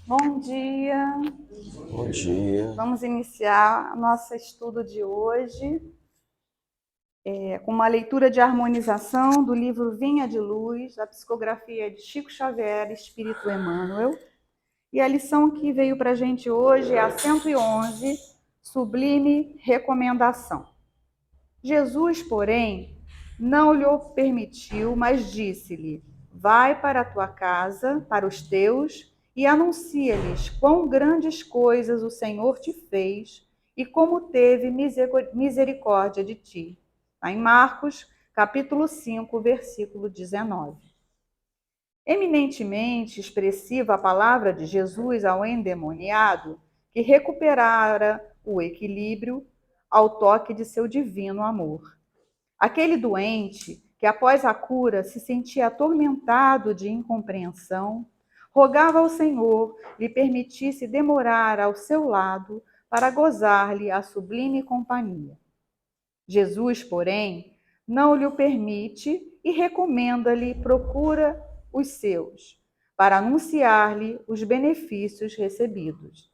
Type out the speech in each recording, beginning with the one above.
Bom dia! Bom dia. Vamos iniciar nosso estudo de hoje com uma leitura de harmonização do livro Vinha de Luz, da psicografia de Chico Xavier, Espírito Emmanuel. E a lição que veio para a gente hoje é a 111, Sublime Recomendação. Jesus, porém, não lhe o permitiu, mas disse-lhe: vai para a tua casa, para os teus, e anuncia-lhes quão grandes coisas o Senhor te fez e como teve misericórdia de ti. Está em Marcos, capítulo 5, versículo 19. Eminentemente expressiva a palavra de Jesus ao endemoniado, que recuperara o equilíbrio ao toque de seu divino amor. Aquele doente, que após a cura se sentia atormentado de incompreensão, rogava ao Senhor lhe permitisse demorar ao seu lado para gozar-lhe a sublime companhia. Jesus, porém, não lhe o permite e recomenda-lhe procura os seus, para anunciar-lhe os benefícios recebidos.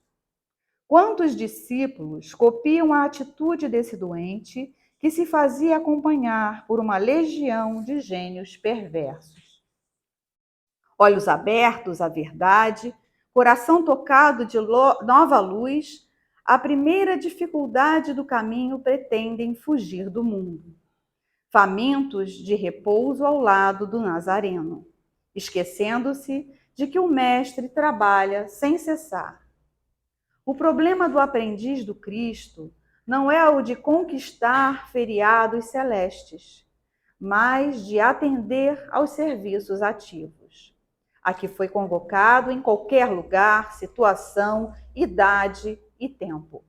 Quantos discípulos copiam a atitude desse doente que se fazia acompanhar por uma legião de gênios perversos? Olhos abertos à verdade, coração tocado de nova luz, a primeira dificuldade do caminho pretendem fugir do mundo, famintos de repouso ao lado do Nazareno, esquecendo-se de que o Mestre trabalha sem cessar. O problema do aprendiz do Cristo não é o de conquistar feriados celestes, mas de atender aos serviços ativos, a que foi convocado em qualquer lugar, situação, idade e tempo.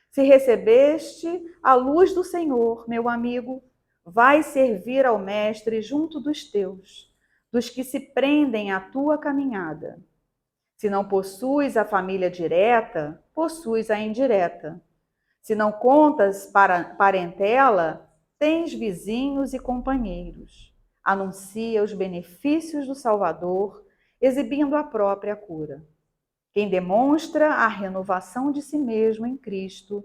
Se recebeste a luz do Senhor, meu amigo, vai servir ao Mestre junto dos teus, dos que se prendem à tua caminhada. Se não possuis a família direta, possuis a indireta. Se não contas para parentela, tens vizinhos e companheiros. Anuncia os benefícios do Salvador, exibindo a própria cura. Quem demonstra a renovação de si mesmo em Cristo,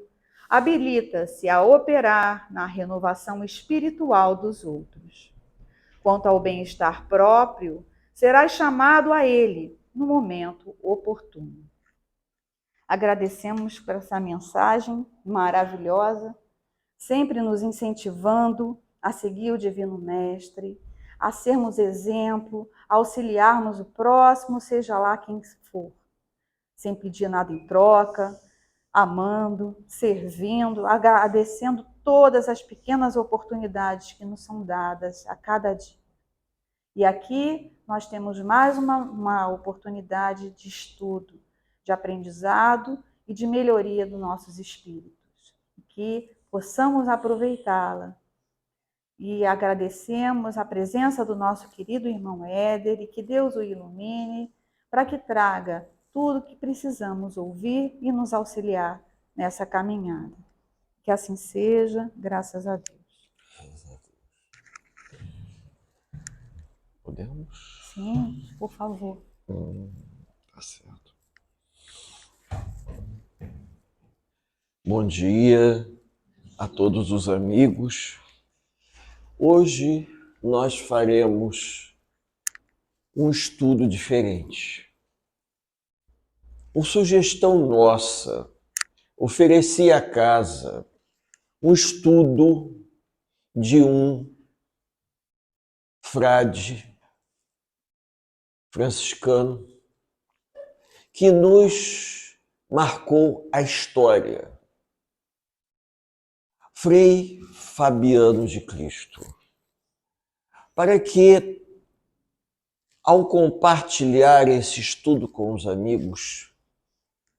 habilita-se a operar na renovação espiritual dos outros. Quanto ao bem-estar próprio, serás chamado a ele no momento oportuno. Agradecemos por essa mensagem maravilhosa, sempre nos incentivando a seguir o Divino Mestre, a sermos exemplo, a auxiliarmos o próximo, seja lá quem for, sem pedir nada em troca, amando, servindo, agradecendo todas as pequenas oportunidades que nos são dadas a cada dia. E aqui nós temos mais uma oportunidade de estudo, de aprendizado e de melhoria dos nossos espíritos. Que possamos aproveitá-la. E agradecemos a presença do nosso querido irmão Éder e que Deus o ilumine para que traga tudo o que precisamos ouvir e nos auxiliar nessa caminhada. Que assim seja, graças a Deus. Podemos? Sim, por favor. Tá certo. Bom dia a todos os amigos. Hoje nós faremos um estudo diferente. Por sugestão nossa, ofereci à casa um estudo de um frade franciscano que nos marcou a história. Frei Fabiano de Cristo, para que, ao compartilhar esse estudo com os amigos,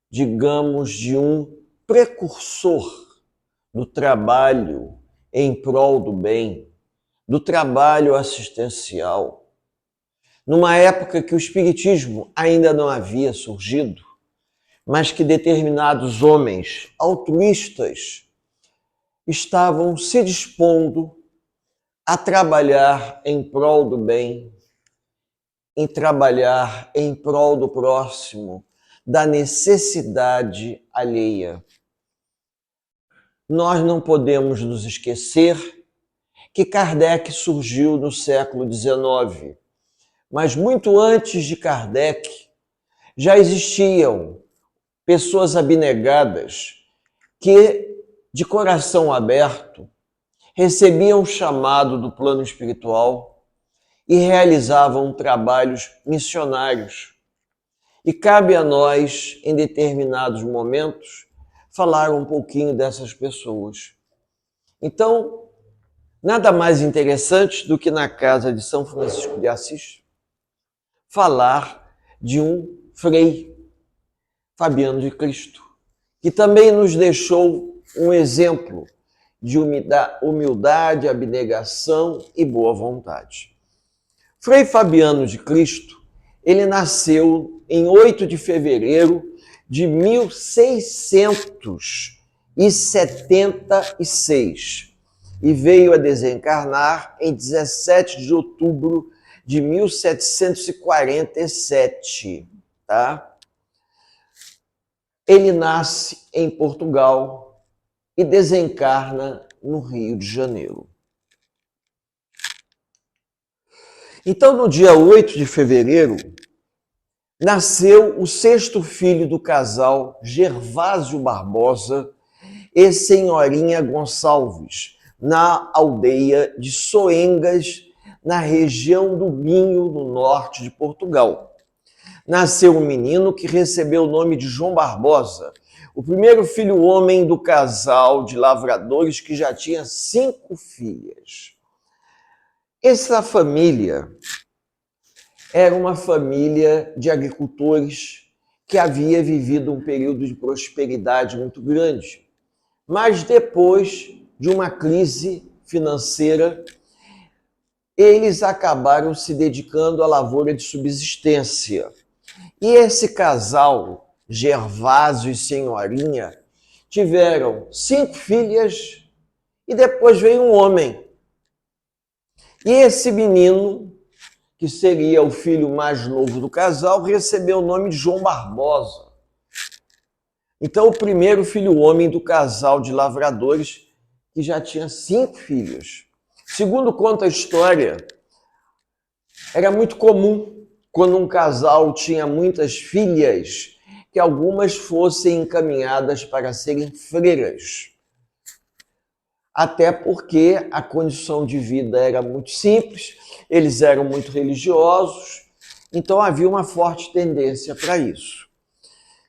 digamos, de um precursor do trabalho em prol do bem, do trabalho assistencial, numa época que o Espiritismo ainda não havia surgido, mas que determinados homens altruístas estavam se dispondo a trabalhar em prol do bem em trabalhar em prol do próximo, da necessidade alheia. Nós não podemos nos esquecer que Kardec surgiu no século XIX, mas muito antes de Kardec já existiam pessoas abnegadas que, de coração aberto, recebiam o chamado do plano espiritual e realizavam trabalhos missionários. E cabe a nós, em determinados momentos, falar um pouquinho dessas pessoas. Então, nada mais interessante do que na casa de São Francisco de Assis falar de um frei, Fabiano de Cristo, que também nos deixou um exemplo de humildade, abnegação e boa vontade. Frei Fabiano de Cristo, ele nasceu em 8 de fevereiro de 1676 e veio a desencarnar em 17 de outubro de 1747, tá? Ele nasce em Portugal e desencarna no Rio de Janeiro. Então, no dia 8 de fevereiro, nasceu o 6º filho do casal Gervásio Barbosa e Senhorinha Gonçalves, na aldeia de Soengas, na região do Minho, no norte de Portugal. Nasceu um menino que recebeu o nome de João Barbosa, o primeiro filho homem do casal de lavradores que já tinha 5 filhas. Essa família era uma família de agricultores que havia vivido um período de prosperidade muito grande. Mas depois de uma crise financeira, eles acabaram se dedicando à lavoura de subsistência. E esse casal, Gervásio e Senhorinha, tiveram 5 filhas e depois veio um homem. E esse menino, que seria o filho mais novo do casal, recebeu o nome de João Barbosa. Então, o primeiro filho homem do casal de lavradores, que já tinha 5 filhos. Segundo conta a história, era muito comum, quando um casal tinha muitas filhas, que algumas fossem encaminhadas para serem freiras. Até porque a condição de vida era muito simples, eles eram muito religiosos, então havia uma forte tendência para isso.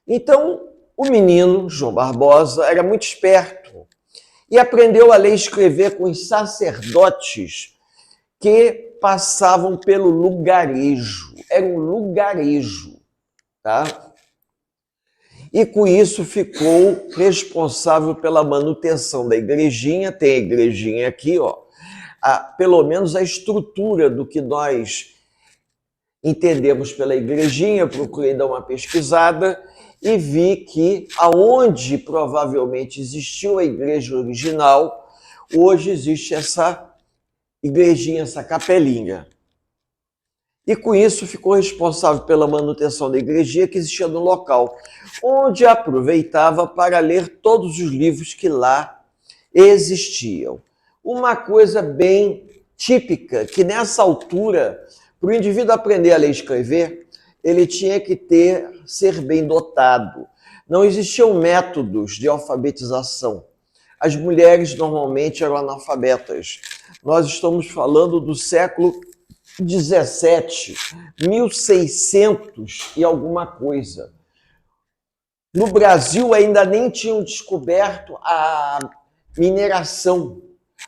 Então, o menino, João Barbosa, era muito esperto e aprendeu a ler e escrever com os sacerdotes que passavam pelo lugarejo. Era um lugarejo, tá? E com isso ficou responsável pela manutenção da igrejinha. Tem a igrejinha aqui, ó. Pelo menos a estrutura do que nós entendemos pela igrejinha. Procurei dar uma pesquisada e vi que aonde provavelmente existiu a igreja original, hoje existe essa igrejinha, essa capelinha. E com isso ficou responsável pela manutenção da igrejinha que existia no local, onde aproveitava para ler todos os livros que lá existiam. Uma coisa bem típica, que nessa altura, para o indivíduo aprender a ler e escrever, ele tinha que ser bem dotado. Não existiam métodos de alfabetização. As mulheres normalmente eram analfabetas. Nós estamos falando do século 17, 1600 e alguma coisa. No Brasil ainda nem tinham descoberto a mineração.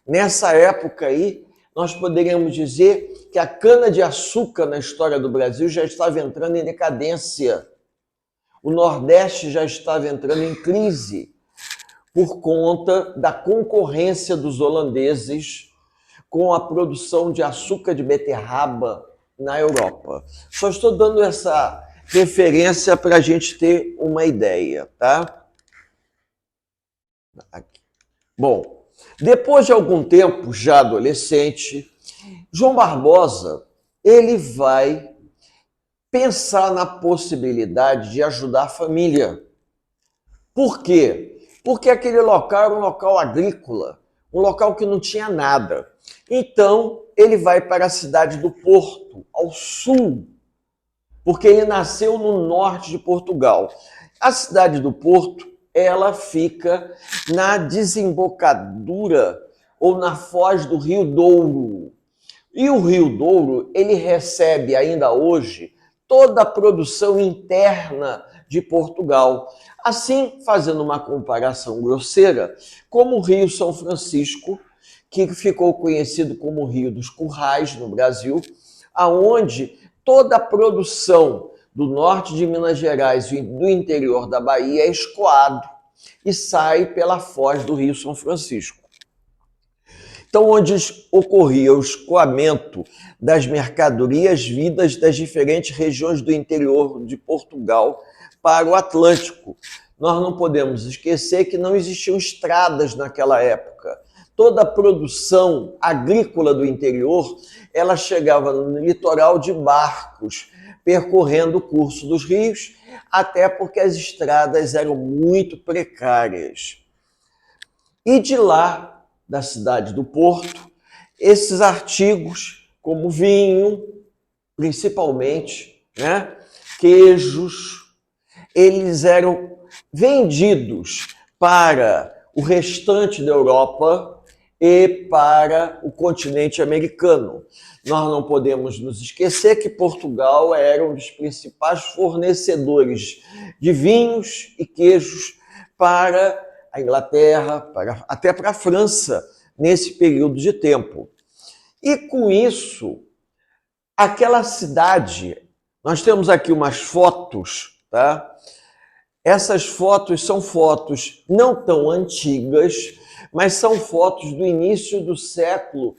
Nessa época aí, nós poderíamos dizer que a cana-de-açúcar na história do Brasil já estava entrando em decadência. O Nordeste já estava entrando em crise por conta da concorrência dos holandeses com a produção de açúcar de beterraba na Europa. Só estou dando essa referência para a gente ter uma ideia, tá? Aqui. Bom, depois de algum tempo, já adolescente, João Barbosa, ele vai pensar na possibilidade de ajudar a família. Por quê? Porque aquele local era um local agrícola, um local que não tinha nada. Então, ele vai para a cidade do Porto, ao sul, porque ele nasceu no norte de Portugal. A cidade do Porto, ela fica na desembocadura ou na foz do Rio Douro. E o Rio Douro, ele recebe ainda hoje toda a produção interna de Portugal. Assim, fazendo uma comparação grosseira, como o Rio São Francisco, que ficou conhecido como o Rio dos Currais no Brasil, aonde toda a produção do norte de Minas Gerais e do interior da Bahia é escoado e sai pela foz do Rio São Francisco. Então, onde ocorria o escoamento das mercadorias vindas das diferentes regiões do interior de Portugal para o Atlântico. Nós não podemos esquecer que não existiam estradas naquela época. Toda a produção agrícola do interior, ela chegava no litoral de barcos, percorrendo o curso dos rios, até porque as estradas eram muito precárias. E de lá, da cidade do Porto, esses artigos, como vinho, principalmente, né, queijos, eles eram vendidos para o restante da Europa e para o continente americano. Nós não podemos nos esquecer que Portugal era um dos principais fornecedores de vinhos e queijos para a Inglaterra, até para a França, nesse período de tempo. E com isso, aquela cidade, nós temos aqui umas fotos, tá? Essas fotos são fotos não tão antigas, mas são fotos do início do século,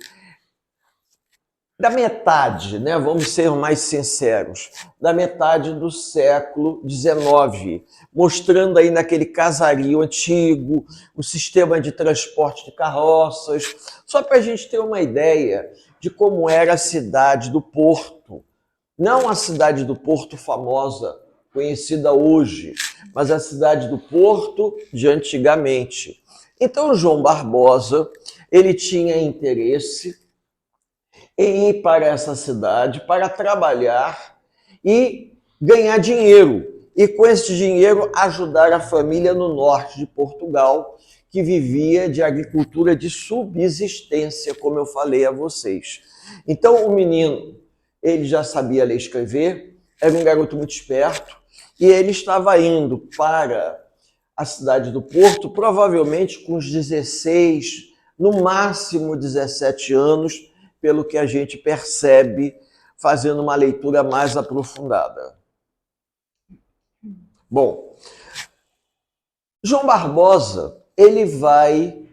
da metade, né? Vamos ser mais sinceros, da metade do século XIX, mostrando aí naquele casario antigo, o sistema de transporte de carroças, só para a gente ter uma ideia de como era a cidade do Porto. Não a cidade do Porto famosa, conhecida hoje, mas a cidade do Porto de antigamente. Então, João Barbosa, ele tinha interesse em ir para essa cidade para trabalhar e ganhar dinheiro. E com esse dinheiro ajudar a família no norte de Portugal, que vivia de agricultura de subsistência, como eu falei a vocês. Então o menino, ele já sabia ler e escrever, era um garoto muito esperto, e ele estava indo para a cidade do Porto, provavelmente com uns 16, no máximo 17 anos, pelo que a gente percebe fazendo uma leitura mais aprofundada. Bom, João Barbosa, ele vai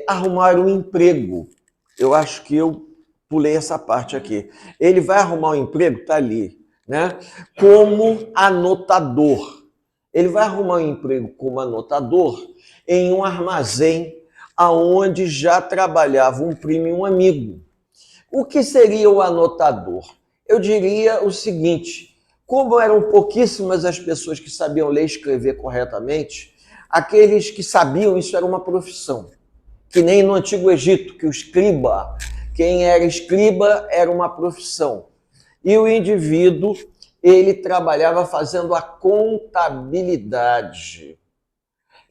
arrumar um emprego. Eu acho que eu pulei essa parte aqui. Ele vai arrumar um emprego, tá ali, né? Como anotador. Ele vai arrumar um emprego como anotador em um armazém aonde já trabalhava um primo e um amigo. O que seria o anotador? Eu diria o seguinte, como eram pouquíssimas as pessoas que sabiam ler e escrever corretamente, aqueles que sabiam isso era uma profissão. Que nem no Antigo Egito, que o escriba, quem era escriba era uma profissão. E o indivíduo, ele trabalhava fazendo a contabilidade.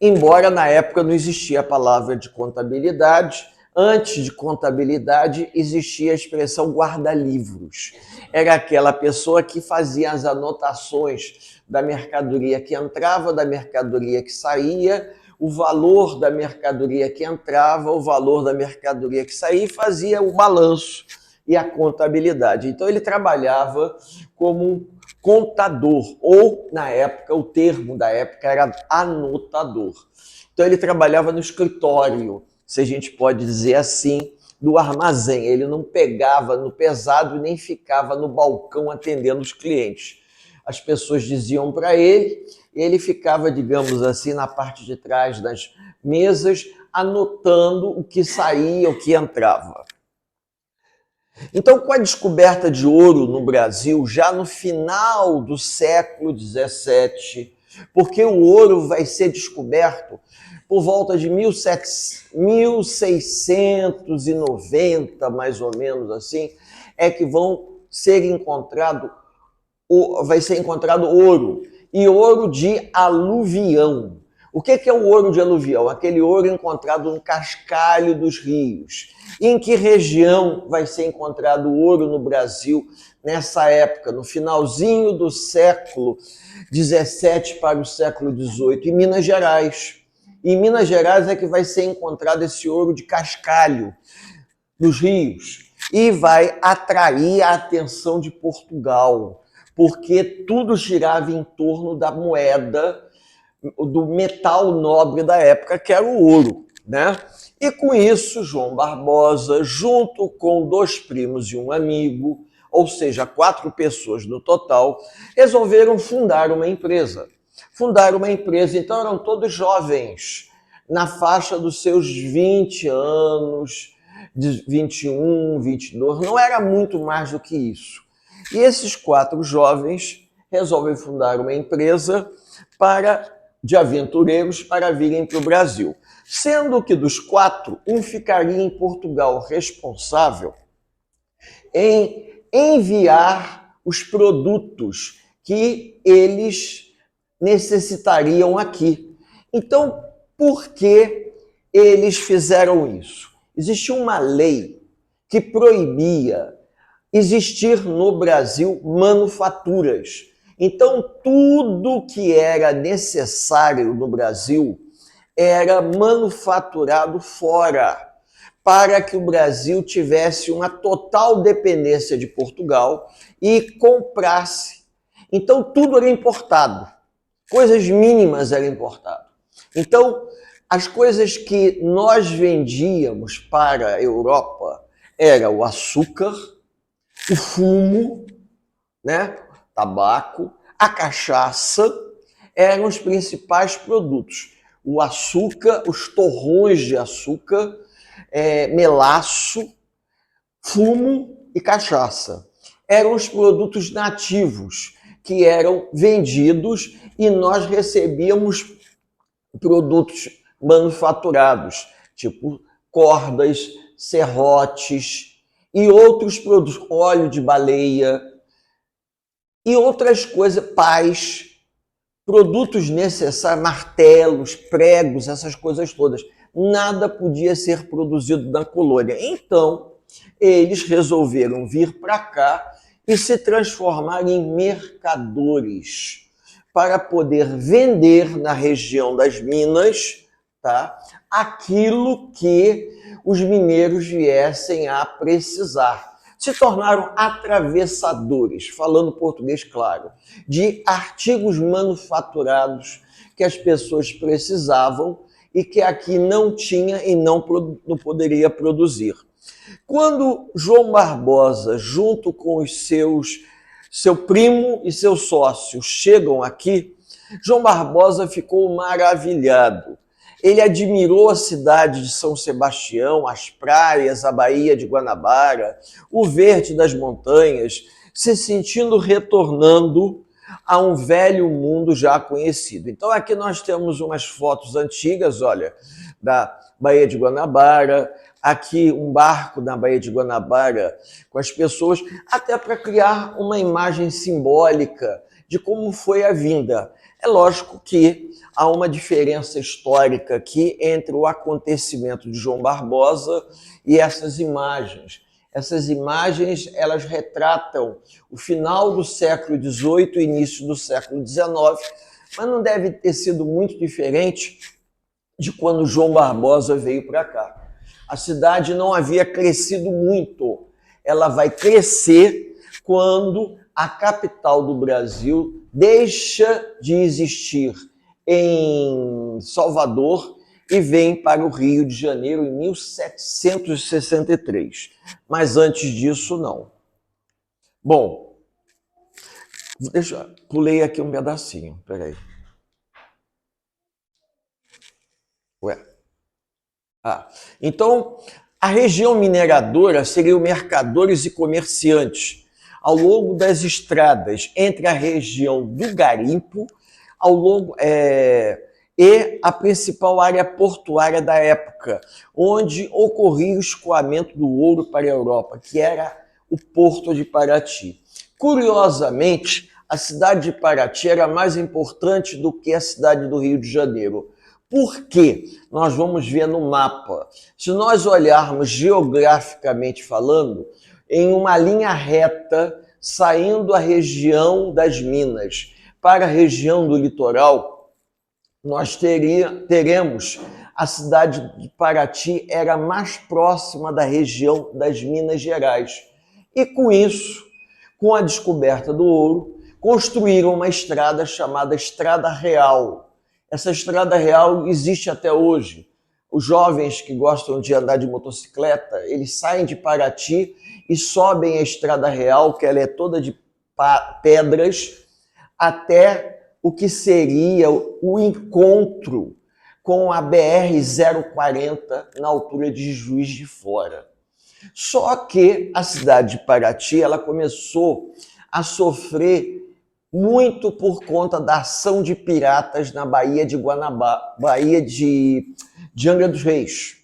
Embora na época não existia a palavra de contabilidade, antes de contabilidade existia a expressão guarda-livros. Era aquela pessoa que fazia as anotações da mercadoria que entrava, da mercadoria que saía, o valor da mercadoria que entrava, o valor da mercadoria que saía, e fazia o balanço e a contabilidade. Então ele trabalhava como um contador, ou na época, o termo da época era anotador. Então ele trabalhava no escritório, se a gente pode dizer assim, do armazém. Ele não pegava no pesado e nem ficava no balcão atendendo os clientes. As pessoas diziam para ele, ele ficava, digamos assim, na parte de trás das mesas, anotando o que saía, o que entrava. Então, com a descoberta de ouro no Brasil, já no final do século XVII, porque o ouro vai ser descoberto por volta de 1690, mais ou menos assim, é que vai ser encontrado ouro, e ouro de aluvião. O que é o ouro de aluvião? Aquele ouro encontrado no cascalho dos rios. E em que região vai ser encontrado ouro no Brasil nessa época, no finalzinho do século XVII para o século XVIII? Em Minas Gerais. Em Minas Gerais é que vai ser encontrado esse ouro de cascalho nos rios e vai atrair a atenção de Portugal, porque tudo girava em torno da moeda, do metal nobre da época, que era o ouro, né? E com isso, João Barbosa, junto com 2 primos e um amigo, ou seja, 4 pessoas no total, resolveram fundar uma empresa. Então eram todos jovens, na faixa dos seus 20 anos, de 21, 22, não era muito mais do que isso. E esses 4 jovens resolvem fundar uma empresa de aventureiros para virem para o Brasil. Sendo que dos 4, um ficaria em Portugal responsável em enviar os produtos que eles necessitariam aqui. Então, por que eles fizeram isso? Existia uma lei que proibia existir no Brasil manufaturas. Então, tudo que era necessário no Brasil era manufaturado fora, para que o Brasil tivesse uma total dependência de Portugal e comprasse. Então, tudo era importado. Coisas mínimas eram importadas. Então, as coisas que nós vendíamos para a Europa era o açúcar, o fumo, né? Tabaco, a cachaça, eram os principais produtos. O açúcar, os torrões de açúcar, melaço, fumo e cachaça. Eram os produtos nativos que eram vendidos e nós recebíamos produtos manufaturados, tipo cordas, serrotes e outros produtos, óleo de baleia e outras coisas, pás, produtos necessários, martelos, pregos, essas coisas todas. Nada podia ser produzido na colônia. Então, eles resolveram vir para cá e se transformar em mercadores para poder vender na região das Minas, tá, aquilo que os mineiros viessem a precisar. Se tornaram atravessadores, falando português claro, de artigos manufaturados que as pessoas precisavam e que aqui não tinha e não poderia produzir. Quando João Barbosa, junto com seu primo e seu sócio, chegam aqui, João Barbosa ficou maravilhado. Ele admirou a cidade de São Sebastião, as praias, a Baía de Guanabara, o verde das montanhas, se sentindo retornando a um velho mundo já conhecido. Então aqui nós temos umas fotos antigas, olha, da Baía de Guanabara, aqui um barco na Baía de Guanabara com as pessoas, até para criar uma imagem simbólica de como foi a vinda. É lógico que há uma diferença histórica aqui entre o acontecimento de João Barbosa e essas imagens. Essas imagens, elas retratam o final do século XVIII e início do século XIX, mas não deve ter sido muito diferente de quando João Barbosa veio para cá. A cidade não havia crescido muito. Ela vai crescer quando a capital do Brasil deixa de existir em Salvador e vem para o Rio de Janeiro em 1763. Mas antes disso, não. Bom, pulei aqui um pedacinho, peraí. Ué. Então, A região mineradora seriam mercadores e comerciantes ao longo das estradas entre a região do garimpo ao longo, e a principal área portuária da época, onde ocorria o escoamento do ouro para a Europa, que era o Porto de Paraty. Curiosamente, a cidade de Paraty era mais importante do que a cidade do Rio de Janeiro. Por quê? Nós vamos ver no mapa. Se nós olharmos geograficamente falando, em uma linha reta, saindo a região das Minas para a região do litoral, nós teremos a cidade de Paraty era mais próxima da região das Minas Gerais. E com isso, com a descoberta do ouro, construíram uma estrada chamada Estrada Real. Essa Estrada Real existe até hoje. Os jovens que gostam de andar de motocicleta, eles saem de Paraty e sobem a Estrada Real, que ela é toda de pedras, até o que seria o encontro com a BR-040 na altura de Juiz de Fora. Só que a cidade de Paraty ela começou a sofrer muito por conta da ação de piratas na Baía de Guanabara, Baía de Angra dos Reis.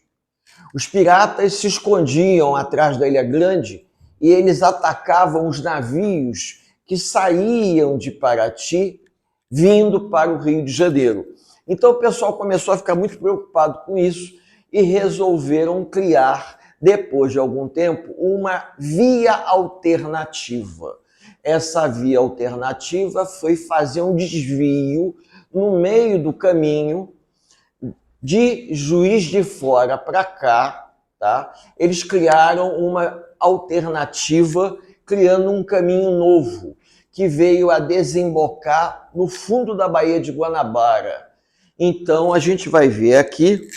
Os piratas se escondiam atrás da Ilha Grande e eles atacavam os navios que saíam de Paraty vindo para o Rio de Janeiro. Então o pessoal começou a ficar muito preocupado com isso e resolveram criar, depois de algum tempo, uma via alternativa. Essa via alternativa foi fazer um desvio no meio do caminho de Juiz de Fora para cá, tá? Eles criaram uma alternativa, criando um caminho novo, que veio a desembocar no fundo da Baía de Guanabara. Então, a gente vai ver aqui,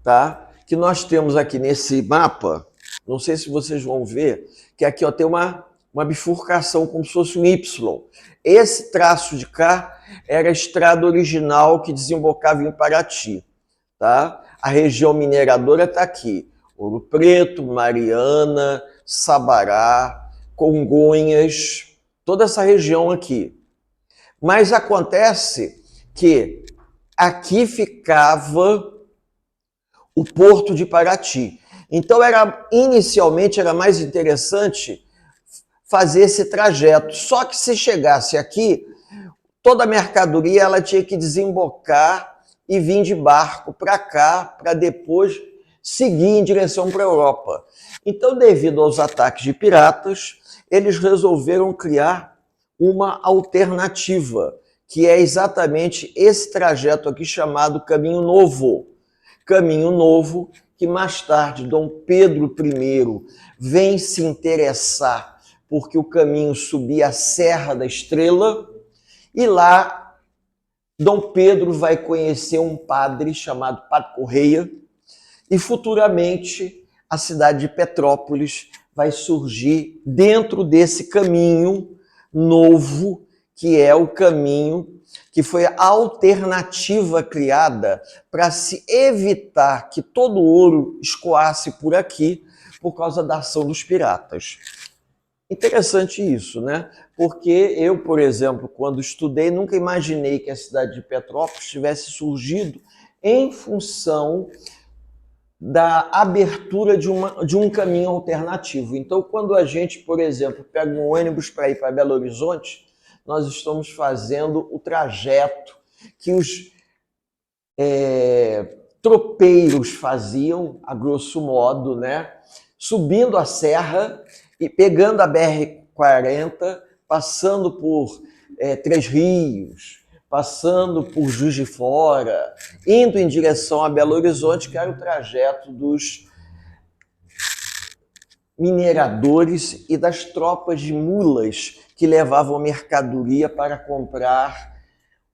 tá? Que nós temos aqui nesse mapa, não sei se vocês vão ver, que aqui ó, tem uma bifurcação como se fosse um Y. Esse traço de cá era a estrada original que desembocava em Paraty, tá? A região mineradora está aqui. Ouro Preto, Mariana, Sabará, Congonhas, toda essa região aqui. Mas acontece que aqui ficava o Porto de Paraty. Então, inicialmente era mais interessante fazer esse trajeto. Só que se chegasse aqui, toda a mercadoria ela tinha que desembocar e vir de barco para cá, para depois seguir em direção para a Europa. Então, devido aos ataques de piratas, eles resolveram criar uma alternativa, que é exatamente esse trajeto aqui chamado Caminho Novo. Caminho Novo, que mais tarde Dom Pedro I vem se interessar, porque o caminho subia a Serra da Estrela, e lá Dom Pedro vai conhecer um padre chamado Padre Correia, e futuramente a cidade de Petrópolis vai surgir dentro desse caminho novo, que é o caminho que foi a alternativa criada para se evitar que todo o ouro escoasse por aqui por causa da ação dos piratas. Interessante isso, né? Porque eu, por exemplo, quando estudei, nunca imaginei que a cidade de Petrópolis tivesse surgido em função da abertura de um caminho alternativo. Então, quando a gente, por exemplo, pega um ônibus para ir para Belo Horizonte, nós estamos fazendo o trajeto que os tropeiros faziam, a grosso modo, né? Subindo a serra e pegando a BR-40, passando por Três Rios, passando por Juiz de Fora, indo em direção a Belo Horizonte, que era o trajeto dos mineradores e das tropas de mulas que levavam mercadoria para comprar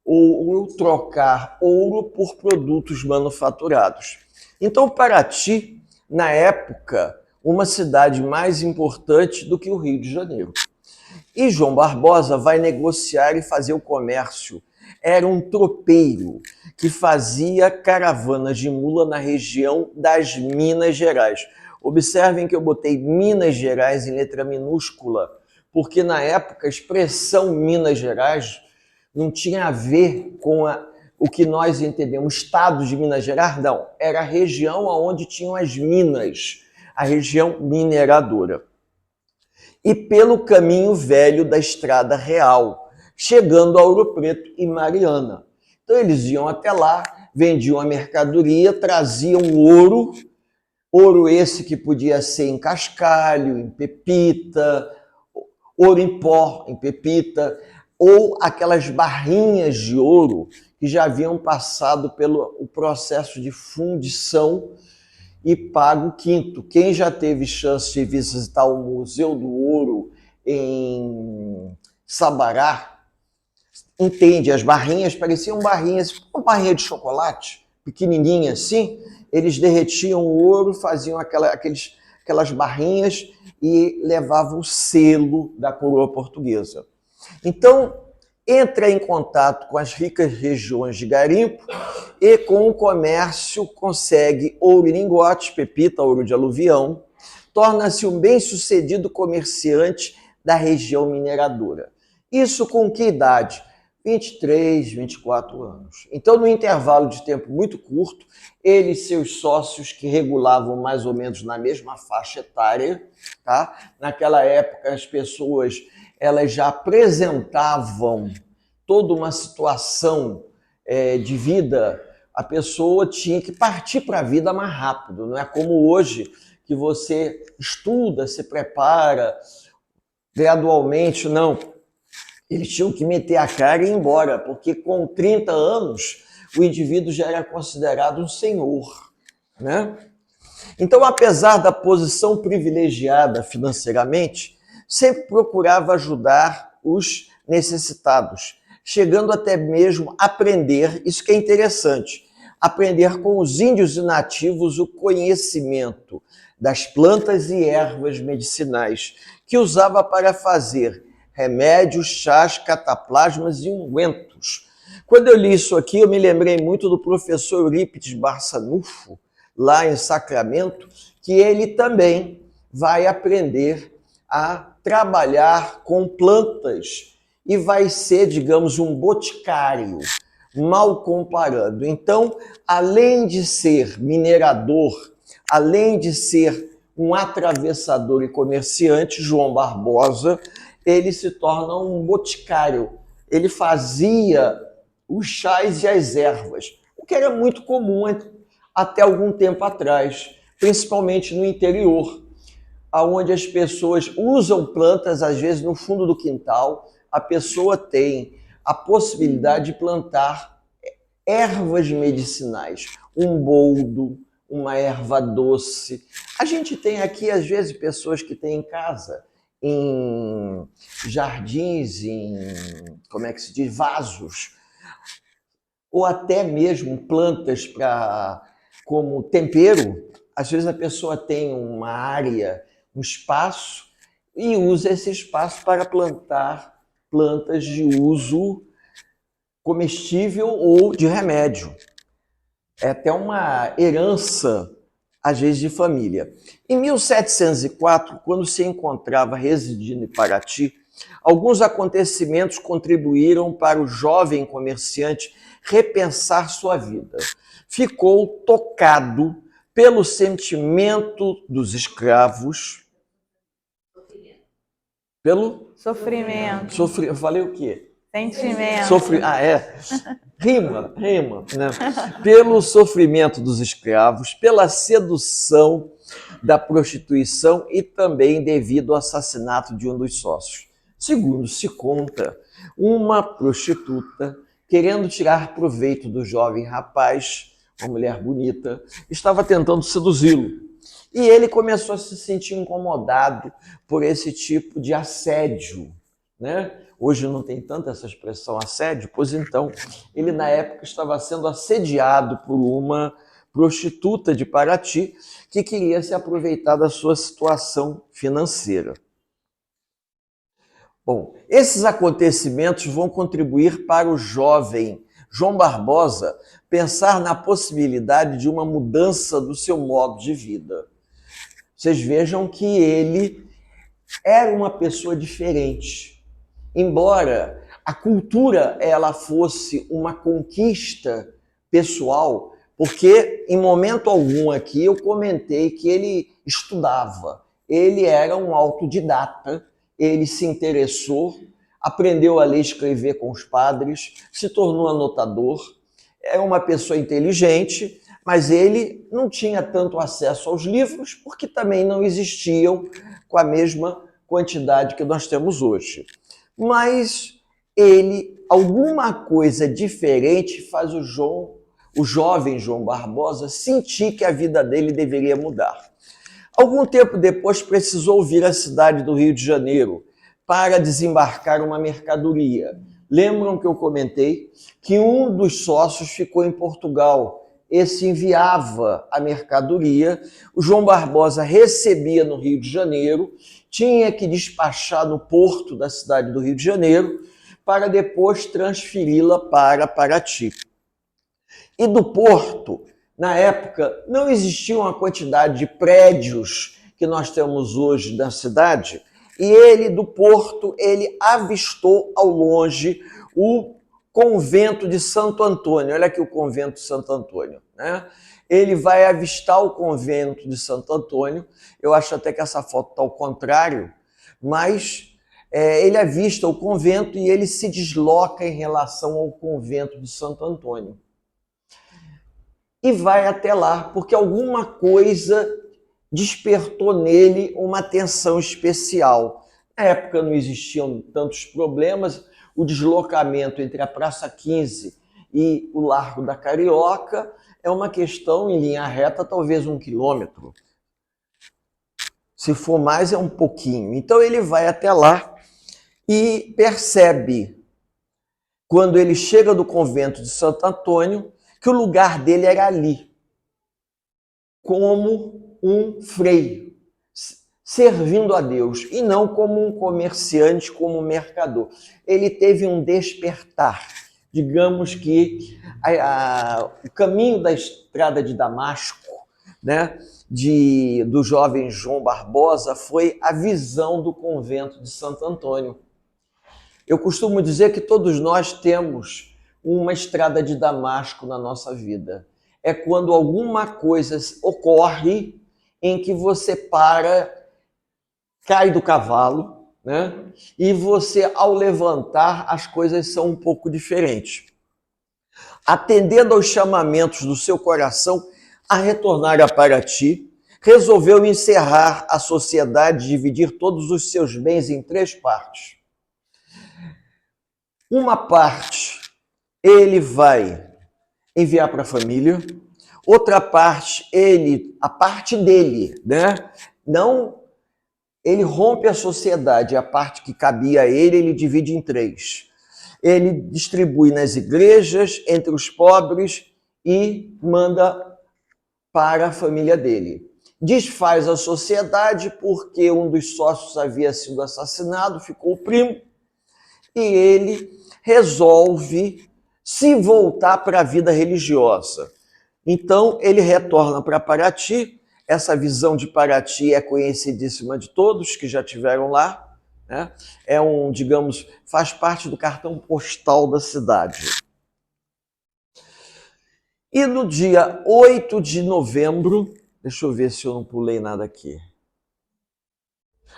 ou trocar ouro por produtos manufaturados. Então, Paraty, na época, uma cidade mais importante do que o Rio de Janeiro. E João Barbosa vai negociar e fazer o comércio era um tropeiro que fazia caravanas de mula na região das Minas Gerais. Observem que eu botei Minas Gerais em letra minúscula, porque na época a expressão Minas Gerais não tinha a ver com o que nós entendemos, estado de Minas Gerais, não. Era a região onde tinham as minas, a região mineradora. E pelo caminho velho da Estrada Real, chegando a Ouro Preto e Mariana. Então eles iam até lá, vendiam a mercadoria, traziam ouro, ouro esse que podia ser em cascalho, em pepita, ouro em pó, em pepita, ou aquelas barrinhas de ouro que já haviam passado pelo processo de fundição e pago quinto. Quem já teve chance de visitar o Museu do Ouro em Sabará, entende, as barrinhas pareciam barrinhas, uma barrinha de chocolate, pequenininha assim, eles derretiam o ouro, faziam aquelas barrinhas e levavam o selo da coroa portuguesa. Então, entra em contato com as ricas regiões de garimpo e com o comércio consegue ouro em lingotes, pepita, ouro de aluvião, torna-se um bem-sucedido comerciante da região mineradora. Isso com que idade? 23, 24 anos. Então, no intervalo de tempo muito curto, ele e seus sócios, que regulavam mais ou menos na mesma faixa etária, tá? Naquela época, as pessoas elas já apresentavam toda uma situação de vida, a pessoa tinha que partir para a vida mais rápido. Não é como hoje, que você estuda, se prepara gradualmente, não. Eles tinham que meter a cara e ir embora, porque com 30 anos o indivíduo já era considerado um senhor, né? Então, apesar da posição privilegiada financeiramente, sempre procurava ajudar os necessitados, chegando até mesmo a aprender, isso que é interessante, aprender com os índios e nativos o conhecimento das plantas e ervas medicinais, que usava para fazer remédios, chás, cataplasmas e ungüentos. Quando eu li isso aqui, eu me lembrei muito do professor Eurípides Barçanufo, lá em Sacramento, que ele também vai aprender a trabalhar com plantas e vai ser, digamos, um boticário, mal comparando. Então, além de ser minerador, além de ser um atravessador e comerciante, João Barbosa, ele se torna um boticário. Ele fazia os chás e as ervas, o que era muito comum até algum tempo atrás, principalmente no interior, onde as pessoas usam plantas, às vezes no fundo do quintal, a pessoa tem a possibilidade de plantar ervas medicinais, um boldo, uma erva doce. A gente tem aqui, às vezes, pessoas que têm em casa, em jardins, em, como é que se diz, vasos, ou até mesmo plantas como tempero. Às vezes a pessoa tem uma área, um espaço, e usa esse espaço para plantar plantas de uso comestível ou de remédio. É até uma herança, às vezes, de família. Em 1704, quando se encontrava residindo em Paraty, alguns acontecimentos contribuíram para o jovem comerciante repensar sua vida. Ficou tocado pelo sentimento dos escravos. Pelo? Sofrimento. Eu falei o quê? Sentimento. Rima, né? Pelo sofrimento dos escravos, pela sedução da prostituição e também devido ao assassinato de um dos sócios. Segundo se conta, uma prostituta, querendo tirar proveito do jovem rapaz, uma mulher bonita, estava tentando seduzi-lo. E ele começou a se sentir incomodado por esse tipo de assédio, né? Hoje não tem tanta essa expressão assédio, pois então ele na época estava sendo assediado por uma prostituta de Paraty que queria se aproveitar da sua situação financeira. Bom, esses acontecimentos vão contribuir para o jovem João Barbosa pensar na possibilidade de uma mudança do seu modo de vida. Vocês vejam que ele era uma pessoa diferente. Embora a cultura ela fosse uma conquista pessoal, porque em momento algum aqui eu comentei que ele estudava. Ele era um autodidata, ele se interessou, aprendeu a ler e escrever com os padres, se tornou anotador, é uma pessoa inteligente, mas ele não tinha tanto acesso aos livros, porque também não existiam com a mesma quantidade que nós temos hoje. Mas ele, alguma coisa diferente faz o jovem João Barbosa sentir que a vida dele deveria mudar. Algum tempo depois precisou vir à cidade do Rio de Janeiro para desembarcar uma mercadoria. Lembram que eu comentei que um dos sócios ficou em Portugal. Esse enviava a mercadoria, o João Barbosa recebia no Rio de Janeiro, tinha que despachar no porto da cidade do Rio de Janeiro para depois transferi-la para Paraty. E do porto, na época, não existia uma quantidade de prédios que nós temos hoje na cidade, e ele, do porto, ele avistou ao longe o convento de Santo Antônio. Olha aqui o convento de Santo Antônio, né? Ele vai avistar o convento de Santo Antônio. Eu acho até que essa foto está ao contrário, mas ele avista o convento e ele se desloca em relação ao convento de Santo Antônio. E vai até lá, porque alguma coisa despertou nele uma atenção especial. Na época não existiam tantos problemas, o deslocamento entre a Praça 15 e o Largo da Carioca é uma questão em linha reta, talvez 1 quilômetro. Se for mais, é um pouquinho. Então ele vai até lá e percebe, quando ele chega do convento de Santo Antônio, que o lugar dele era ali, como um frei, servindo a Deus, e não como um comerciante, como um mercador. Ele teve um despertar. Digamos que o caminho da estrada de Damasco, né, do jovem João Barbosa, foi a visão do convento de Santo Antônio. Eu costumo dizer que todos nós temos uma estrada de Damasco na nossa vida. É quando alguma coisa ocorre em que você cai do cavalo, né? E você, ao levantar, as coisas são um pouco diferentes. Atendendo aos chamamentos do seu coração a retornar a Paraty, resolveu encerrar a sociedade, dividir todos os seus bens em 3 partes. Uma parte ele vai enviar para a família, outra parte a parte dele, né? Não, ele rompe a sociedade, a parte que cabia a ele divide em 3. Ele distribui nas igrejas, entre os pobres e manda para a família dele. Desfaz a sociedade porque um dos sócios havia sido assassinado, ficou o primo, e ele resolve se voltar para a vida religiosa. Então, ele retorna para Paraty. Essa visão de Paraty é conhecidíssima de todos que já tiveram lá, né? Digamos, faz parte do cartão postal da cidade. E no dia 8 de novembro, deixa eu ver se eu não pulei nada aqui.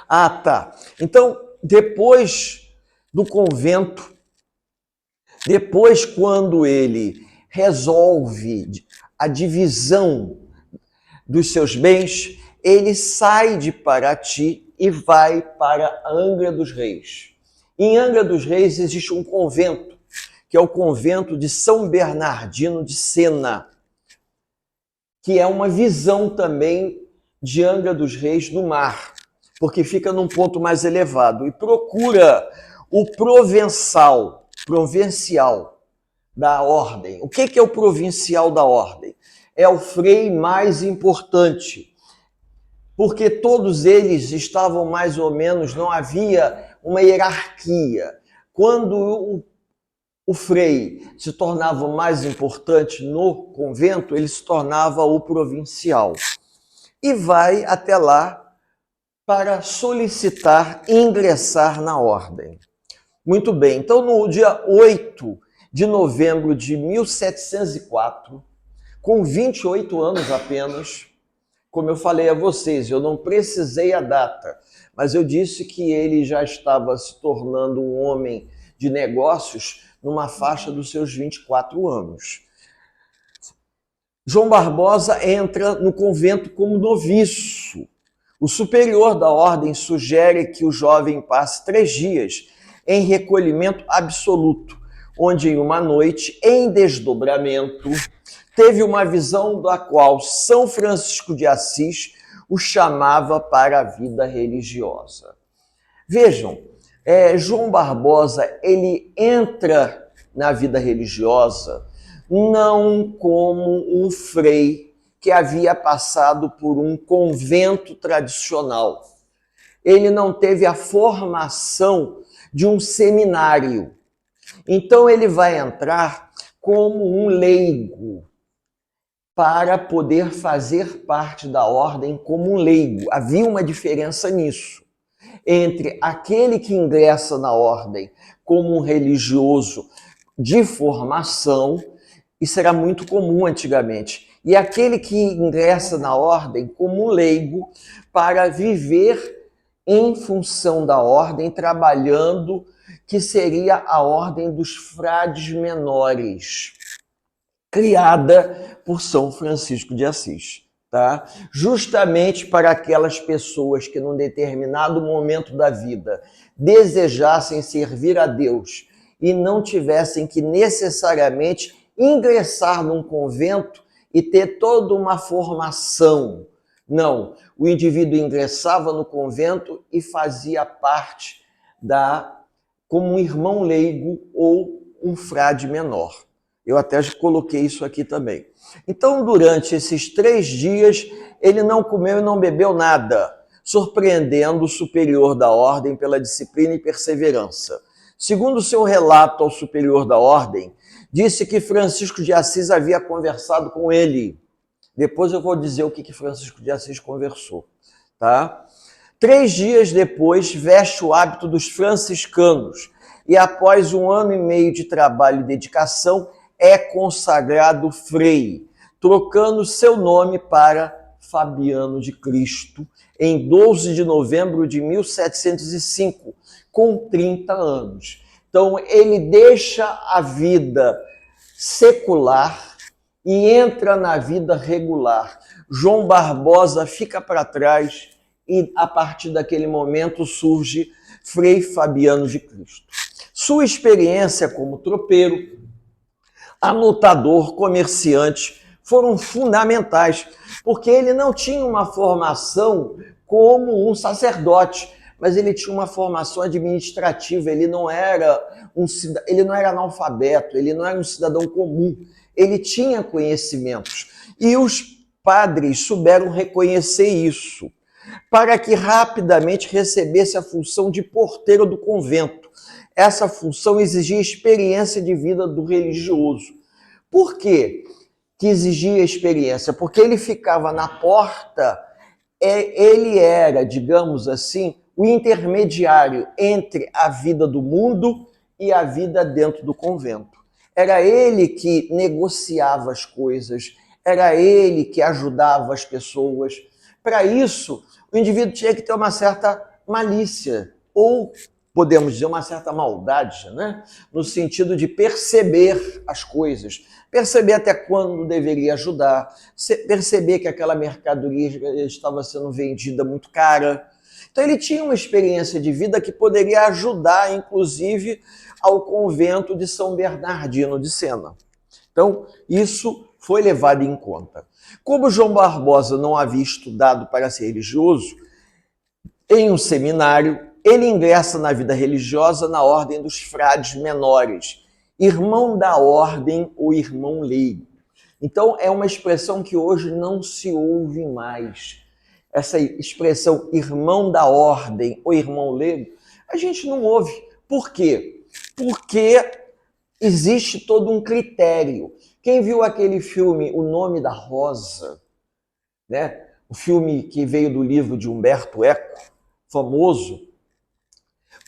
Ah, tá. Então, depois do convento, depois quando ele resolve a divisão dos seus bens, ele sai de Paraty e vai para Angra dos Reis. Em Angra dos Reis existe um convento, que é o convento de São Bernardino de Sena, que é uma visão também de Angra dos Reis no mar, porque fica num ponto mais elevado, e procura o provincial da ordem. O que é o provincial da ordem? É o frei mais importante, porque todos eles estavam mais ou menos, não havia uma hierarquia. Quando o frei se tornava mais importante no convento, ele se tornava o provincial. E vai até lá para solicitar ingressar na ordem. Muito bem, então no dia 8 de novembro de 1704, com 28 anos apenas, como eu falei a vocês, eu não precisei a data, mas eu disse que ele já estava se tornando um homem de negócios numa faixa dos seus 24 anos. João Barbosa entra no convento como noviço. O superior da ordem sugere que o jovem passe 3 dias em recolhimento absoluto, onde em uma noite, em desdobramento, teve uma visão da qual São Francisco de Assis o chamava para a vida religiosa. Vejam, João Barbosa, ele entra na vida religiosa não como um frei que havia passado por um convento tradicional. Ele não teve a formação de um seminário. Então ele vai entrar como um leigo para poder fazer parte da ordem como um leigo. Havia uma diferença nisso, entre aquele que ingressa na ordem como um religioso de formação, isso era muito comum antigamente, e aquele que ingressa na ordem como um leigo para viver em função da ordem, trabalhando, que seria a ordem dos frades menores, criada por São Francisco de Assis, tá? Justamente para aquelas pessoas que num determinado momento da vida desejassem servir a Deus e não tivessem que necessariamente ingressar num convento e ter toda uma formação. Não, o indivíduo ingressava no convento e fazia parte como um irmão leigo ou um frade menor. Eu até coloquei isso aqui também. Então, durante esses 3 dias, ele não comeu e não bebeu nada, surpreendendo o superior da ordem pela disciplina e perseverança. Segundo seu relato ao superior da ordem, disse que Francisco de Assis havia conversado com ele. Depois eu vou dizer o que Francisco de Assis conversou, tá? 3 dias depois, veste o hábito dos franciscanos e, após 1 ano e meio de trabalho e dedicação, é consagrado frei, trocando seu nome para Fabiano de Cristo, em 12 de novembro de 1705, com 30 anos. Então, ele deixa a vida secular e entra na vida regular. João Barbosa fica para trás e, a partir daquele momento, surge Frei Fabiano de Cristo. Sua experiência como tropeiro, anotador, comerciante, foram fundamentais, porque ele não tinha uma formação como um sacerdote, mas ele tinha uma formação administrativa, ele não era analfabeto, ele não era um cidadão comum, ele tinha conhecimentos. E os padres souberam reconhecer isso, para que rapidamente recebesse a função de porteiro do convento. Essa função exigia experiência de vida do religioso. Por quê que exigia experiência? Porque ele ficava na porta, ele era, digamos assim, o intermediário entre a vida do mundo e a vida dentro do convento. Era ele que negociava as coisas, era ele que ajudava as pessoas. Para isso, o indivíduo tinha que ter uma certa malícia, ou podemos dizer uma certa maldade, né? No sentido de perceber as coisas, perceber até quando deveria ajudar, perceber que aquela mercadoria estava sendo vendida muito cara. Então ele tinha uma experiência de vida que poderia ajudar, inclusive, ao convento de São Bernardino de Sena. Então, isso foi levado em conta. Como João Barbosa não havia estudado para ser religioso, em um seminário, ele ingressa na vida religiosa na ordem dos frades menores, irmão da ordem ou irmão leigo. Então, é uma expressão que hoje não se ouve mais. Essa expressão irmão da ordem ou irmão leigo, A gente não ouve. Por quê? Porque existe todo um critério. Quem viu aquele filme O Nome da Rosa, né? O filme que veio do livro de Humberto Eco, famoso,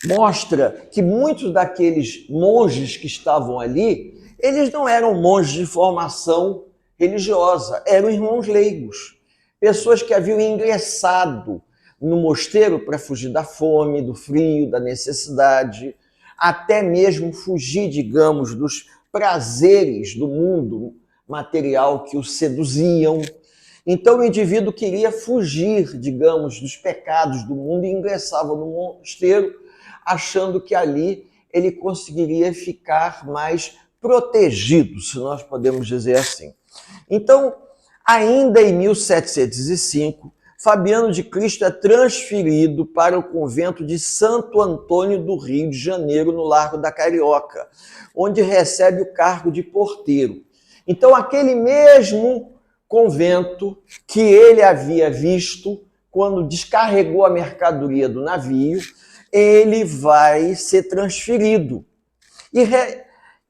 mostra que muitos daqueles monges que estavam ali, eles não eram monges de formação religiosa, eram irmãos leigos, pessoas que haviam ingressado no mosteiro para fugir da fome, do frio, da necessidade, até mesmo fugir, digamos, dos prazeres do mundo material que os seduziam. Então o indivíduo queria fugir, digamos, dos pecados do mundo e ingressava no mosteiro, achando que ali ele conseguiria ficar mais protegido, se nós podemos dizer assim. Então, ainda em 1705, Fabiano de Cristo é transferido para o convento de Santo Antônio do Rio de Janeiro, no Largo da Carioca, onde recebe o cargo de porteiro. Então, aquele mesmo convento que ele havia visto quando descarregou a mercadoria do navio, ele vai ser transferido.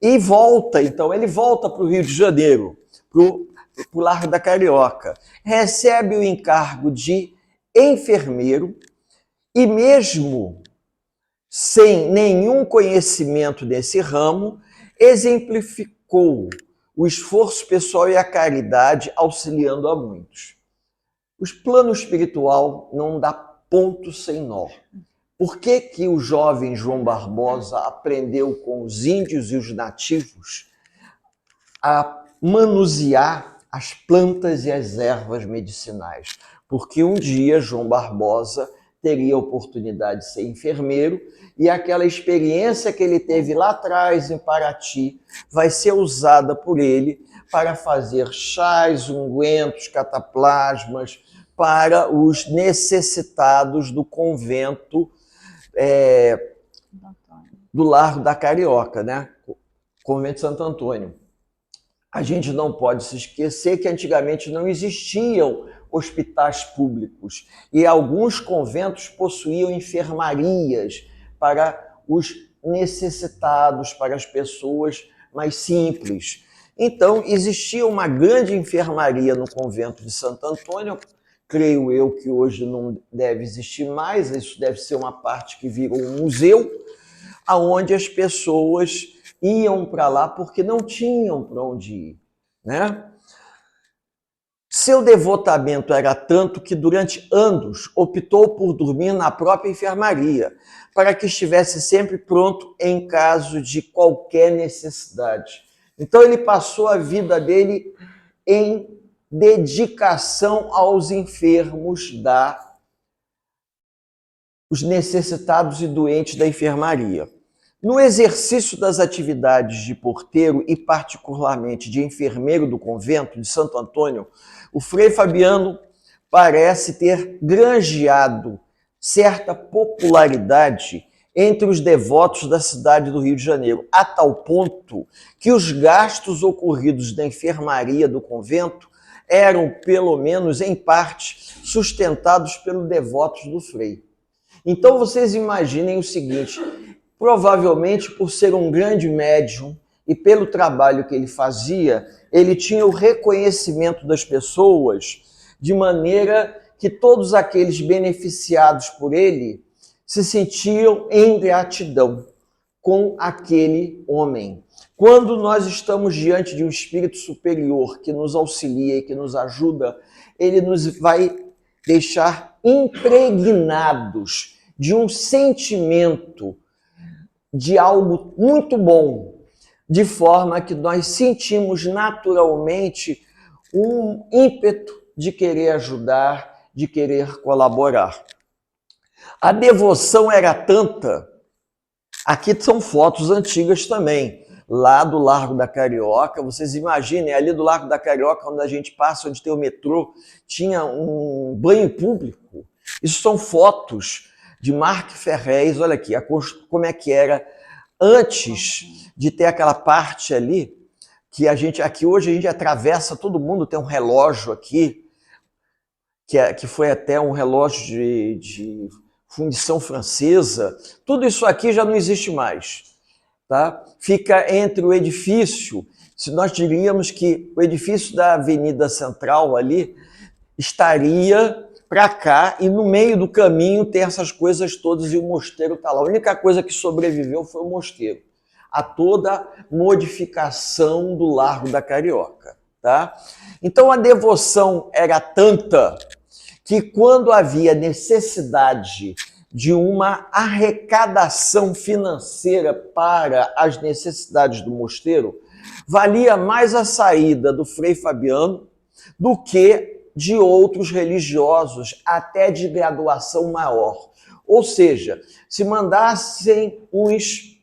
E volta, então, ele volta para o Rio de Janeiro, para o Largo da Carioca. Recebe o encargo de enfermeiro e mesmo sem nenhum conhecimento desse ramo, exemplificou o esforço pessoal e a caridade auxiliando a muitos. O plano espiritual não dá ponto sem nó. Por que que o jovem João Barbosa aprendeu com os índios e os nativos a manusear as plantas e as ervas medicinais? Porque um dia João Barbosa teria a oportunidade de ser enfermeiro e aquela experiência que ele teve lá atrás em Paraty vai ser usada por ele para fazer chás, ungüentos, cataplasmas para os necessitados do convento do Largo da Carioca, né? Convento de Santo Antônio. A gente não pode se esquecer que antigamente não existiam hospitais públicos e alguns conventos possuíam enfermarias para os necessitados, para as pessoas mais simples. Então, existia uma grande enfermaria no convento de Santo Antônio. Creio eu que hoje não deve existir mais, isso deve ser uma parte que virou um museu, aonde as pessoas iam para lá porque não tinham para onde ir, né? Seu devotamento era tanto que durante anos optou por dormir na própria enfermaria, para que estivesse sempre pronto em caso de qualquer necessidade. Então ele passou a vida dele em dedicação aos enfermos, os necessitados e doentes da enfermaria. No exercício das atividades de porteiro e particularmente de enfermeiro do convento de Santo Antônio, o Frei Fabiano parece ter granjeado certa popularidade entre os devotos da cidade do Rio de Janeiro, a tal ponto que os gastos ocorridos na enfermaria do convento eram, pelo menos em parte, sustentados pelos devotos do Frei. Então vocês imaginem o seguinte: provavelmente por ser um grande médium e pelo trabalho que ele fazia, ele tinha o reconhecimento das pessoas, de maneira que todos aqueles beneficiados por ele se sentiam em gratidão com aquele homem. Quando nós estamos diante de um espírito superior que nos auxilia e que nos ajuda, ele nos vai deixar impregnados de um sentimento de algo muito bom, de forma que nós sentimos naturalmente um ímpeto de querer ajudar, de querer colaborar. A devoção era tanta, aqui são fotos antigas também, lá do Largo da Carioca, vocês imaginem, ali do Largo da Carioca, onde a gente passa, onde tem o metrô, tinha um banho público. Isso são fotos de Marc Ferrez, olha aqui, como é que era antes de ter aquela parte ali, que aqui hoje a gente atravessa, todo mundo tem um relógio aqui, que foi até um relógio de fundição francesa, tudo isso aqui já não existe mais, tá? Fica entre o edifício, se nós diríamos que o edifício da Avenida Central ali estaria para cá e no meio do caminho tem essas coisas todas e o mosteiro está lá. A única coisa que sobreviveu foi o mosteiro, a toda modificação do Largo da Carioca, tá? Então a devoção era tanta que quando havia necessidade de uma arrecadação financeira para as necessidades do mosteiro, valia mais a saída do Frei Fabiano do que de outros religiosos, até de graduação maior. Ou seja, se mandassem uns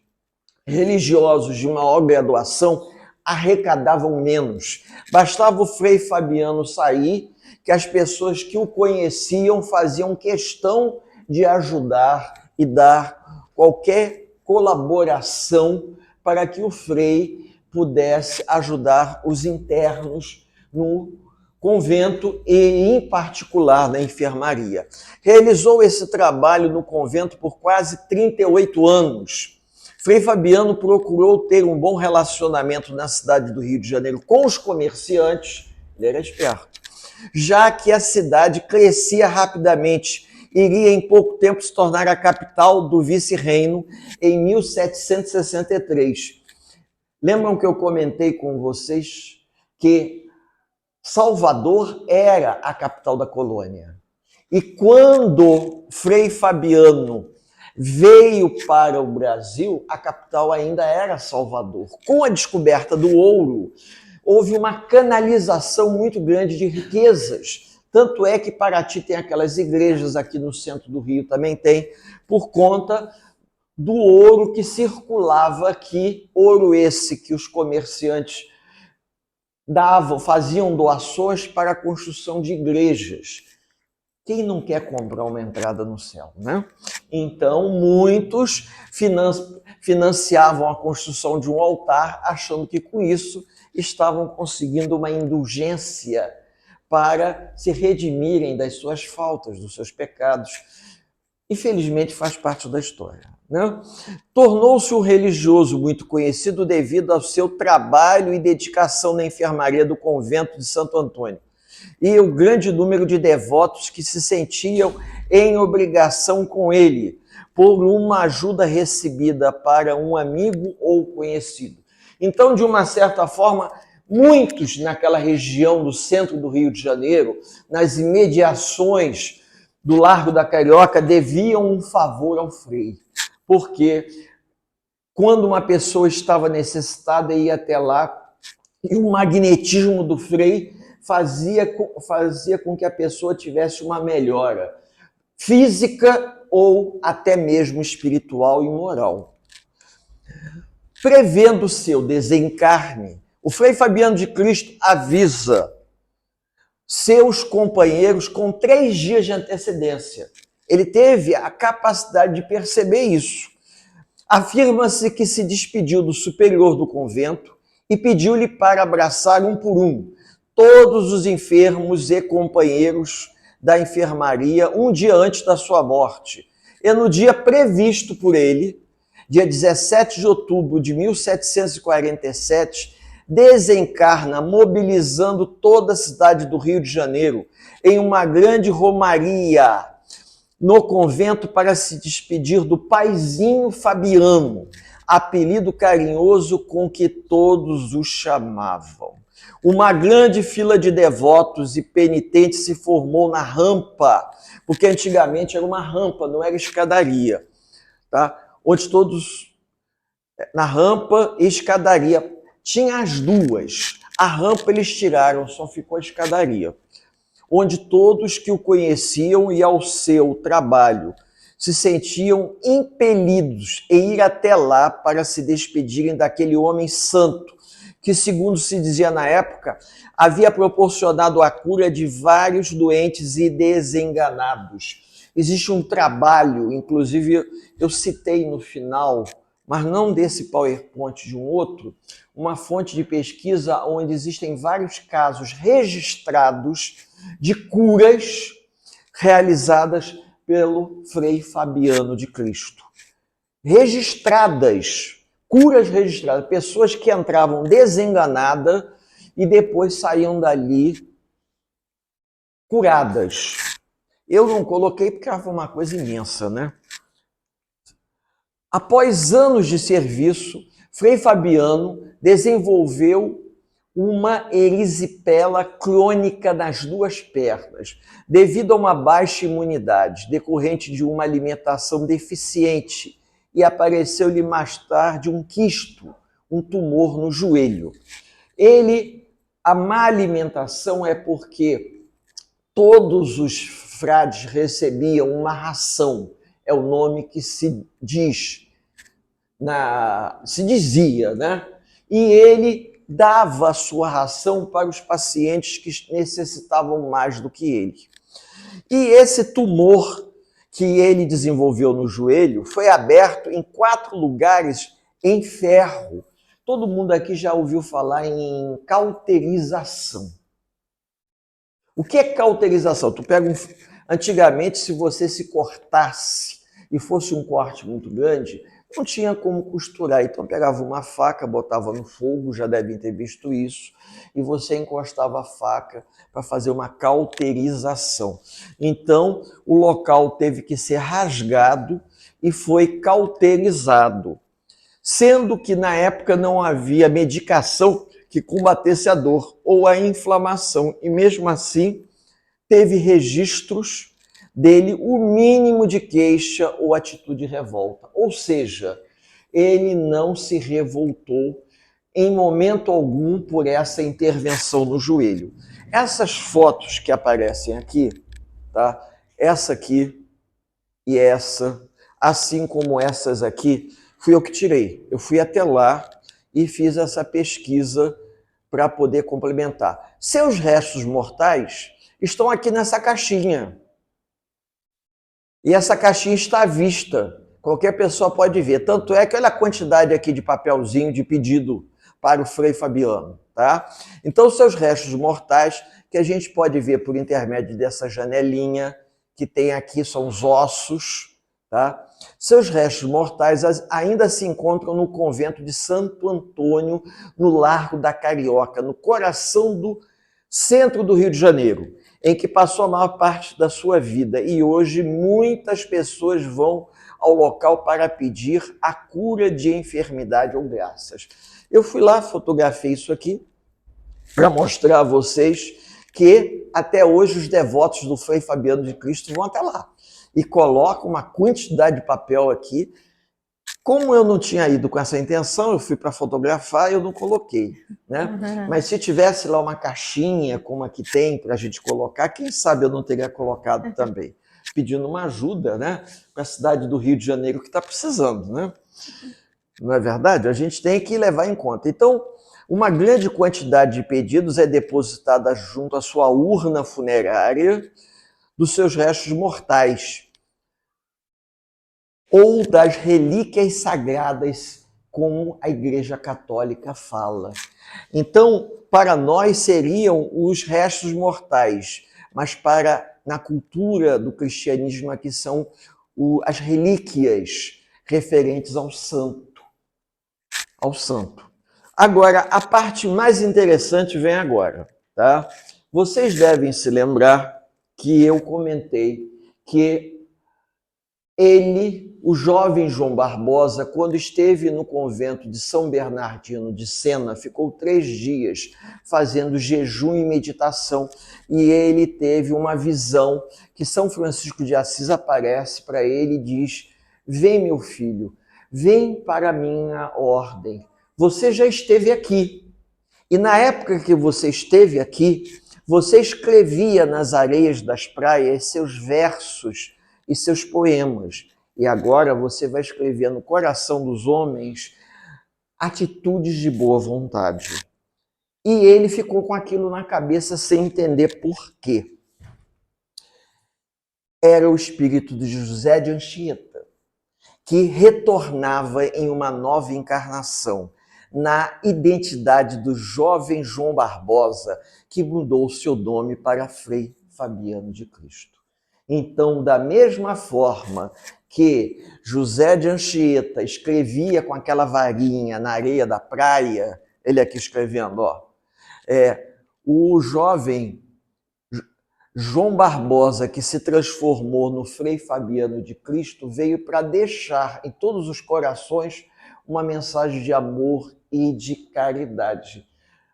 religiosos de maior graduação, arrecadavam menos. Bastava o Frei Fabiano sair, que as pessoas que o conheciam faziam questão de ajudar e dar qualquer colaboração para que o Frei pudesse ajudar os internos no convento e, em particular, na enfermaria. Realizou esse trabalho no convento por quase 38 anos. Frei Fabiano procurou ter um bom relacionamento na cidade do Rio de Janeiro com os comerciantes, ele era esperto, já que a cidade crescia rapidamente, iria em pouco tempo se tornar a capital do vice-reino em 1763. Lembram que eu comentei com vocês que Salvador era a capital da colônia? E quando Frei Fabiano veio para o Brasil, a capital ainda era Salvador. Com a descoberta do ouro, houve uma canalização muito grande de riquezas. Tanto é que Paraty tem aquelas igrejas, aqui no centro do Rio também tem, por conta do ouro que circulava aqui, ouro esse que os comerciantes davam, faziam doações para a construção de igrejas. Quem não quer comprar uma entrada no céu, né? Então, muitos financiavam a construção de um altar, achando que com isso estavam conseguindo uma indulgência para se redimirem das suas faltas, dos seus pecados. Infelizmente, faz parte da história, né? Tornou-se um religioso muito conhecido devido ao seu trabalho e dedicação na enfermaria do convento de Santo Antônio e o grande número de devotos que se sentiam em obrigação com ele por uma ajuda recebida para um amigo ou conhecido. Então, de uma certa forma, muitos naquela região do centro do Rio de Janeiro, nas imediações do Largo da Carioca, deviam um favor ao Frei, porque quando uma pessoa estava necessitada, ia até lá e o magnetismo do Frei fazia com que a pessoa tivesse uma melhora física ou até mesmo espiritual e moral. Prevendo seu desencarne, o Frei Fabiano de Cristo avisa seus companheiros com 3 dias de antecedência. Ele teve a capacidade de perceber isso. Afirma-se que se despediu do superior do convento e pediu-lhe para abraçar um por um todos os enfermos e companheiros da enfermaria um dia antes da sua morte. E no dia previsto por ele, dia 17 de outubro de 1747, desencarna, mobilizando toda a cidade do Rio de Janeiro em uma grande romaria no convento para se despedir do paizinho Fabiano, apelido carinhoso com que todos o chamavam. Uma grande fila de devotos e penitentes se formou na rampa, porque antigamente era uma rampa, não era escadaria, tá? Onde todos, na rampa e escadaria, tinha as duas. A rampa eles tiraram, só ficou a escadaria, onde todos que o conheciam e ao seu trabalho se sentiam impelidos em ir até lá para se despedirem daquele homem santo, que, segundo se dizia na época, havia proporcionado a cura de vários doentes e desenganados. Existe um trabalho, inclusive eu citei no final, mas não desse PowerPoint, de um outro, uma fonte de pesquisa onde existem vários casos registrados de curas realizadas pelo Frei Fabiano de Cristo. Registradas, curas registradas, pessoas que entravam desenganadas e depois saíam dali curadas. Eu não coloquei porque foi uma coisa imensa, né? Após anos de serviço, Frei Fabiano desenvolveu uma erisipela crônica nas duas pernas, devido a uma baixa imunidade, decorrente de uma alimentação deficiente, e apareceu-lhe mais tarde um quisto, um tumor no joelho. A má alimentação é porque todos os frades recebiam uma ração, é o nome que se dizia, né? E ele dava a sua ração para os pacientes que necessitavam mais do que ele. E esse tumor que ele desenvolveu no joelho foi aberto em 4 lugares em ferro. Todo mundo aqui já ouviu falar em cauterização. O que é cauterização? Antigamente, se você se cortasse e fosse um corte muito grande, não tinha como costurar. Então pegava uma faca, botava no fogo, já devem ter visto isso, e você encostava a faca para fazer uma cauterização. Então o local teve que ser rasgado e foi cauterizado, sendo que na época não havia medicação que combatesse a dor ou a inflamação, e mesmo assim teve registros dele o mínimo de queixa ou atitude de revolta. Ou seja, ele não se revoltou em momento algum por essa intervenção no joelho. Essas fotos que aparecem aqui, tá? Essa aqui e essa, assim como essas aqui, fui eu que tirei. Eu fui até lá e fiz essa pesquisa para poder complementar. Seus restos mortais estão aqui nessa caixinha. E essa caixinha está à vista. Qualquer pessoa pode ver. Tanto é que olha a quantidade aqui de papelzinho de pedido para o Frei Fabiano, tá? Então, seus restos mortais, que a gente pode ver por intermédio dessa janelinha que tem aqui, são os ossos, tá? Seus restos mortais ainda se encontram no convento de Santo Antônio, no Largo da Carioca, no coração do centro do Rio de Janeiro, em que passou a maior parte da sua vida. E hoje muitas pessoas vão ao local para pedir a cura de enfermidade ou graças. Eu fui lá, fotografei isso aqui, para mostrar a vocês que até hoje os devotos do Frei Fabiano de Cristo vão até lá e colocam uma quantidade de papel aqui. Como eu não tinha ido com essa intenção, eu fui para fotografar e eu não coloquei, né? Uhum. Mas se tivesse lá uma caixinha como a que tem para a gente colocar, quem sabe eu não teria colocado também, pedindo uma ajuda, né, para a cidade do Rio de Janeiro que está precisando, né? Não é verdade? A gente tem que levar em conta. Então, uma grande quantidade de pedidos é depositada junto à sua urna funerária dos seus restos mortais, ou das relíquias sagradas, como a Igreja Católica fala. Então, para nós seriam os restos mortais, mas na cultura do cristianismo aqui são as relíquias referentes ao santo. Agora, a parte mais interessante vem agora, tá? Vocês devem se lembrar que eu comentei que o jovem João Barbosa, quando esteve no convento de São Bernardino de Sena, ficou 3 dias fazendo jejum e meditação, e ele teve uma visão que São Francisco de Assis aparece para ele e diz: vem, meu filho, vem para a minha ordem. Você já esteve aqui, e na época que você esteve aqui, você escrevia nas areias das praias seus versos e seus poemas. E agora você vai escrever no coração dos homens atitudes de boa vontade. E ele ficou com aquilo na cabeça sem entender por quê. Era o espírito de José de Anchieta, que retornava em uma nova encarnação, na identidade do jovem João Barbosa, que mudou seu nome para Frei Fabiano de Cristo. Então, da mesma forma que José de Anchieta escrevia com aquela varinha na areia da praia, ele aqui escrevendo, ó, o jovem João Barbosa, que se transformou no Frei Fabiano de Cristo, veio para deixar em todos os corações uma mensagem de amor e de caridade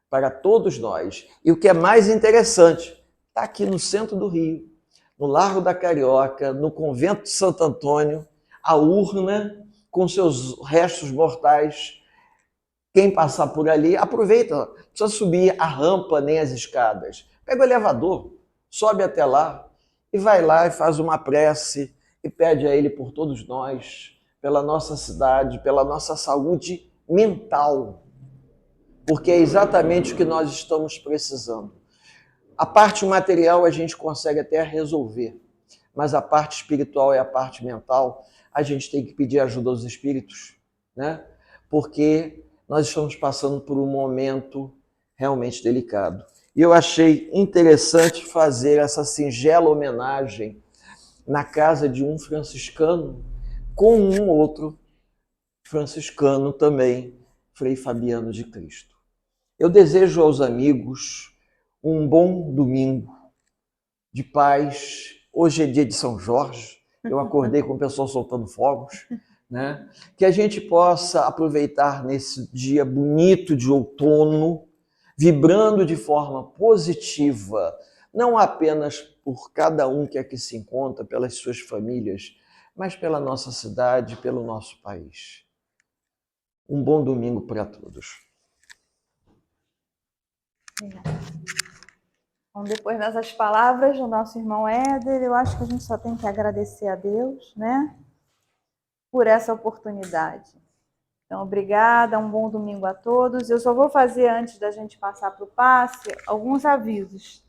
para todos nós. E o que é mais interessante, está aqui no centro do Rio, no Largo da Carioca, no Convento de Santo Antônio, a urna com seus restos mortais. Quem passar por ali, aproveita, não precisa subir a rampa nem as escadas. Pega o elevador, sobe até lá e vai lá e faz uma prece e pede a ele por todos nós, pela nossa cidade, pela nossa saúde mental, porque é exatamente o que nós estamos precisando. A parte material a gente consegue até resolver, mas a parte espiritual e a parte mental, a gente tem que pedir ajuda aos espíritos, né? Porque nós estamos passando por um momento realmente delicado. E eu achei interessante fazer essa singela homenagem na casa de um franciscano com um outro franciscano também, Frei Fabiano de Cristo. Eu desejo aos amigos um bom domingo de paz. Hoje é dia de São Jorge, eu acordei com o pessoal soltando fogos, né? Que a gente possa aproveitar nesse dia bonito de outono, vibrando de forma positiva, não apenas por cada um que aqui se encontra, pelas suas famílias, mas pela nossa cidade, pelo nosso país. Um bom domingo para todos. Bom, depois dessas palavras do nosso irmão Éder, eu acho que a gente só tem que agradecer a Deus, né, por essa oportunidade. Então, obrigada, um bom domingo a todos. Eu só vou fazer, antes da gente passar para o passe, alguns avisos.